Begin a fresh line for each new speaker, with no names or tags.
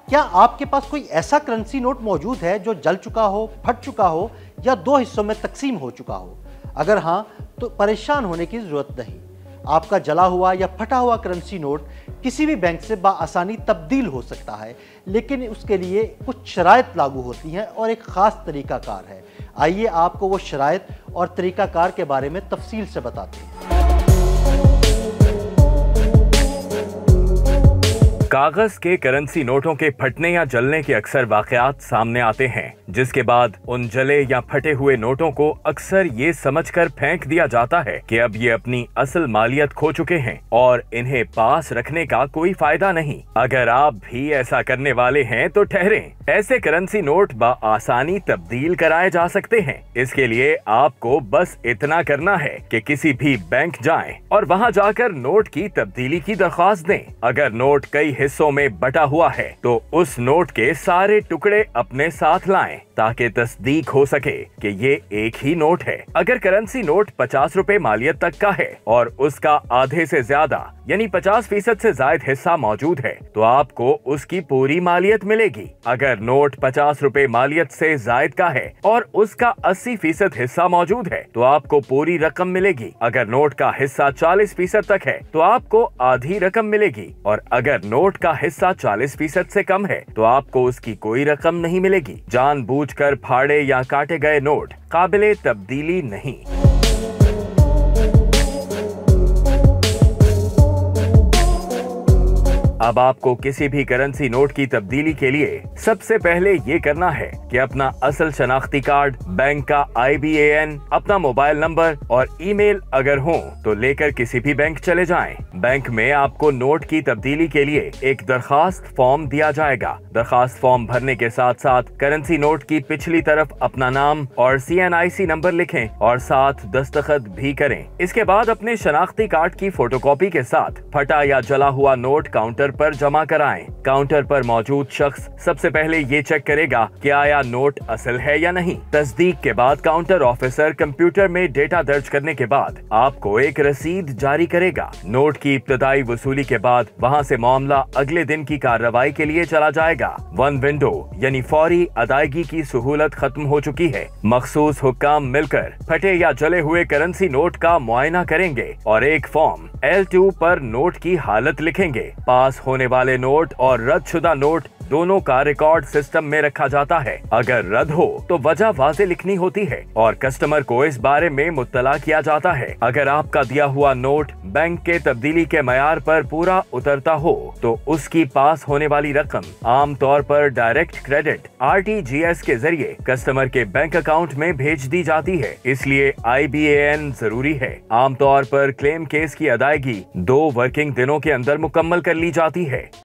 क्या आपके पास कोई ऐसा करेंसी नोट मौजूद है जो जल चुका हो, फट चुका हो या दो हिस्सों में तकसीम हो चुका हो? अगर हाँ, तो परेशान होने की जरूरत नहीं। आपका जला हुआ या फटा हुआ करेंसी नोट किसी भी बैंक से बआसानी तब्दील हो सकता है, लेकिन उसके लिए कुछ शराइत लागू होती हैं और एक ख़ास तरीकाकार है। आइए आपको वो शराइत और तरीकाकार के बारे में तफसील से बताते हैं।
कागज के करेंसी नोटों के फटने या जलने के अक्सर वाकयात सामने आते हैं, जिसके बाद उन जले या फटे हुए नोटों को अक्सर ये समझकर फेंक दिया जाता है कि अब ये अपनी असल मालियत खो चुके हैं और इन्हें पास रखने का कोई फायदा नहीं। अगर आप भी ऐसा करने वाले हैं तो ठहरें, ऐसे करेंसी नोट बआसानी तब्दील कराए जा सकते हैं। इसके लिए आपको बस इतना करना है कि किसी भी बैंक जाएं और वहां जाकर नोट की तब्दीली की दरख्वास्त दें। अगर नोट कई हिस्सों में बटा हुआ है तो उस नोट के सारे टुकड़े अपने साथ लाएं ताकि तस्दीक हो सके कि ये एक ही नोट है। अगर करेंसी नोट 50 रुपए मालियत तक का है और उसका आधे से ज्यादा यानी 50% से जायद हिस्सा मौजूद है तो आपको उसकी पूरी मालियत मिलेगी। अगर नोट 50 रुपए मालियत से जायद का है और उसका 80% हिस्सा मौजूद है तो आपको पूरी रकम मिलेगी। अगर नोट का हिस्सा 40% तक है तो आपको आधी रकम मिलेगी और अगर नोट का हिस्सा 40% से कम है तो आपको उसकी कोई रकम नहीं मिलेगी। जानबूझकर फाड़े या काटे गए नोट काबिले तब्दीली नहीं। अब आपको किसी भी करेंसी नोट की तब्दीली के लिए सबसे पहले ये करना है कि अपना असल शनाख्ती कार्ड, बैंक का IBAN, अपना मोबाइल नंबर और ईमेल अगर हो तो लेकर किसी भी बैंक चले जाएं। बैंक में आपको नोट की तब्दीली के लिए एक दरखास्त फॉर्म दिया जाएगा। दरखास्त फॉर्म भरने के साथ साथ करेंसी नोट की पिछली तरफ अपना नाम और CNIC नंबर लिखें और साथ दस्तखत भी करें। इसके बाद अपने शनाख्ती कार्ड की फोटोकॉपी के साथ फटा या जला हुआ नोट काउंटर पर जमा कराएं। काउंटर पर मौजूद शख्स सबसे पहले ये चेक करेगा कि आया नोट असल है या नहीं। तस्दीक के बाद काउंटर ऑफिसर कंप्यूटर में डेटा दर्ज करने के बाद आपको एक रसीद जारी करेगा। नोट की इब्तदाई वसूली के बाद वहां से मामला अगले दिन की कार्रवाई के लिए चला जाएगा। वन विंडो यानी फौरी अदायगी की सहूलत खत्म हो चुकी है। मखसूस हुक्काम मिलकर फटे या जले हुए करेंसी नोट का मुआयना करेंगे और एक फॉर्म L2 पर नोट की हालत लिखेंगे। पास होने वाले नोट और रद्दशुदा नोट दोनों का रिकॉर्ड सिस्टम में रखा जाता है। अगर रद्द हो तो वजह वाज़े लिखनी होती है और कस्टमर को इस बारे में मुत्तला किया जाता है। अगर आपका दिया हुआ नोट बैंक के तब्दीली के मयार पर पूरा उतरता हो तो उसकी पास होने वाली रकम आमतौर पर डायरेक्ट क्रेडिट RTGS के जरिए कस्टमर के बैंक अकाउंट में भेज दी जाती है। इसलिए IBAN जरूरी है। आमतौर पर क्लेम केस की अदायगी 2 वर्किंग दिनों के अंदर मुकम्मल कर ली जाती है।